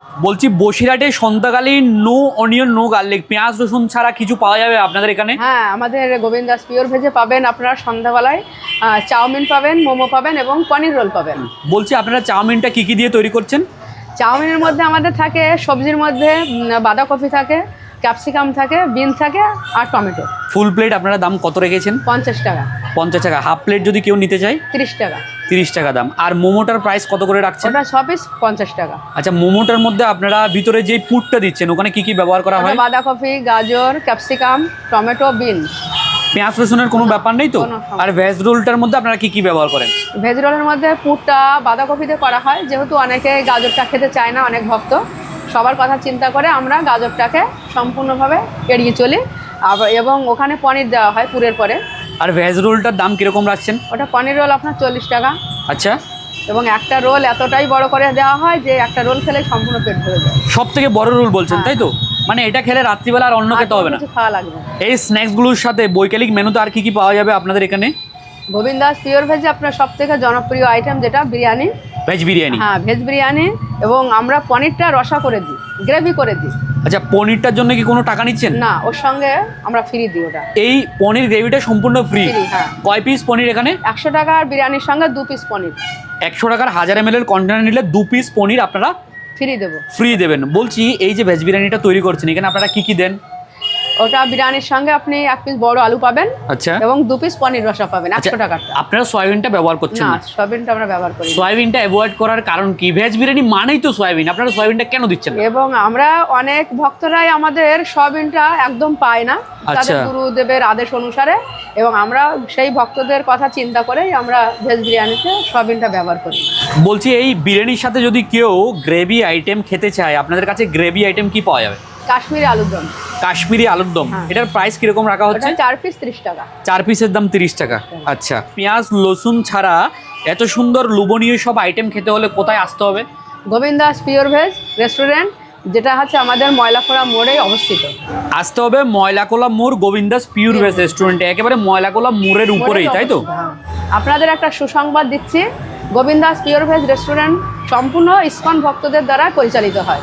বলছি বসিরহাটে সন্ধ্যাকালীন no onion no garlic পেঁয়াজ রসুন ছাড়া কিছু পাওয়া যাবে আপনাদের এখানে? হ্যাঁ, আমাদের গোবিন্দ দাস পিওর ভেজে পাবেন আপনারা সন্ধ্যাবেলায় চাউমিন পাবেন, মোমো পাবেন এবং পনির রোল পাবেন। বলছি আপনারা চাউমিনটা কি কি দিয়ে তৈরি করছেন? চাউমিনের মধ্যে আমাদের থাকে সবজির মধ্যে বাঁধাকপি থাকে, ক্যাপসিকাম থাকে, বিন থাকে আর টমেটো। ফুল প্লেট আপনারা দাম কত রেখেছেন? 50 টাকা। 50 টাকা। হাফ প্লেট যদি কেউ নিতে চায়? 30 টাকা। 30 টাকা দাম। আর মোমোটার প্রাইস কত করে রাখছেন? ওটা 6 পিস 50 টাকা। আচ্ছা, মোমোটার মধ্যে আপনারা ভিতরে যে পুরটা দিচ্ছেন ওখানে কি কি ব্যবহার করা হয়? বাঁধাকপি, গাজর, ক্যাপসিকাম, টমেটো, বিন। পেঁয়াজ রসুনের কোনো ব্যাপার নেই তো? কোনো সমস্যা। আর ভেজ রোলটার মধ্যে আপনারা কি কি ব্যবহার করেন? ভেজ রোলের মধ্যে পুরটা বাঁধাকপিতে করা হয়, যেহেতু অনেকে গাজরটা খেতে চায় না, অনেক ভক্ত, সবার কথা চিন্তা করে আমরা গাজরটাকে সম্পূর্ণভাবে এড়িয়ে চলি। এবং ওখানে পনির দেওয়া হয় পুরের পরে। আর ভেজ রোলটার দাম কীরকম রাখছেন? ওটা পনির রোল আপনার 40 টাকা। আচ্ছা। এবং একটা রোল এতটাই বড় করে দেওয়া হয় যে একটা রোল খেলে সম্পূর্ণ পেট ভরে যায়। সব থেকে বড় রোল বলছেন, তাই তো? মানে এটা খেলে রাত্রিবেলা আর অন্য খেতে হবে না? কিছু খাওয়া লাগবে। এই স্ন্যাক্সগুলোর সাথে বৈকালিক মেনুতে আর কি কি পাওয়া যাবে আপনাদের এখানে? গোবিন্দ দাস পিওর ভেজে আপনার সব থেকে জনপ্রিয় আইটেম যেটা বিরিয়ানি। ভেজ বিরিয়ানি? হ্যাঁ, ভেজ বিরিয়ানি। এবং আমরা পনিরটা রসা করে দিই, গ্রেভি করে দিই। আচ্ছা, পনিরটার জন্য কি কোনো টাকা নিচ্ছেন? না, ওর সঙ্গে আমরা ফ্রি দিই ওটা। এই পনির গ্রেভিটা সম্পূর্ণ ফ্রি? হ্যাঁ। কয় পিস পনির এখানে? 100 টাকার বিরিয়ানির সঙ্গে 2 পিস পনির। 100 টাকার 1000 ml কন্টেনার নিলে 2 পিস পনির আপনারা ফ্রি দেবো। ফ্রি দেবেন। বলছি এই যে ভেজ বিরিয়ানিটা তৈরি করছেন এখানে আপনারা কি কি দেন? ওটা বিরিয়ানির সঙ্গে আপনি 1 পিস বড় আলু পাবেন। আচ্ছা। এবং 2 পিস পনির রসা পাবেন 100 টাকার। আপনারা সয়াবিনটা ব্যবহার করছেন না, না? সয়াবিনটা আমরা ব্যবহার করি না। সয়াবিনটা অ্যাভয়েড করার কারণ কি? ভেজ বিরিয়ানি মানেই তো সয়াবিন, আপনারা সয়াবিনটা কেন দিচ্ছেন না? এবং আমরা অনেক ভক্তরাই আমাদের সয়াবিনটা একদম পায় না তাদের গুরুদেবের আদেশ অনুসারে, এবং আমরা সেই ভক্তদের কথা চিন্তা করেই আমরা ভেজ বিরিয়ানিতে সয়াবিনটা ব্যবহার করি। বলছি এই বিরিয়ানির সাথে যদি কেউ গ্রেভি আইটেম খেতে চায় আপনাদের কাছে গ্রেভি আইটেম কি পাওয়া যাবে? কাশ্মীরি আলুর দম। কাশ্মীরি আলুর দম। হ্যাঁ। এটার প্রাইস কিরকম রাখা হচ্ছে? 4 পিস 30 টাকা। 4 পিসের দাম 30 টাকা। আচ্ছা, পেঁয়াজ রসুন ছাড়া এত সুন্দর লোভনীয় সব আইটেম খেতে হলে কোথায় আসতে হবে? Govinda Das pure veg restaurant, যেটা হচ্ছে আমাদের ময়লাখোলা মোড়ে অবস্থিত। আসতে হবে ময়লাকোলা মোড় গোবিন্দাস পিওর ভেজ রেস্টুরেন্টে, একেবারে ময়লাকোলা মোড়ের উপরেই, তাই তো? হ্যাঁ। আপনাদের একটা সুসংবাদ দিচ্ছি, Govinda Das pure veg restaurant সম্পূর্ণ ইসকন ভক্তদের দ্বারা পরিচালিত হয়।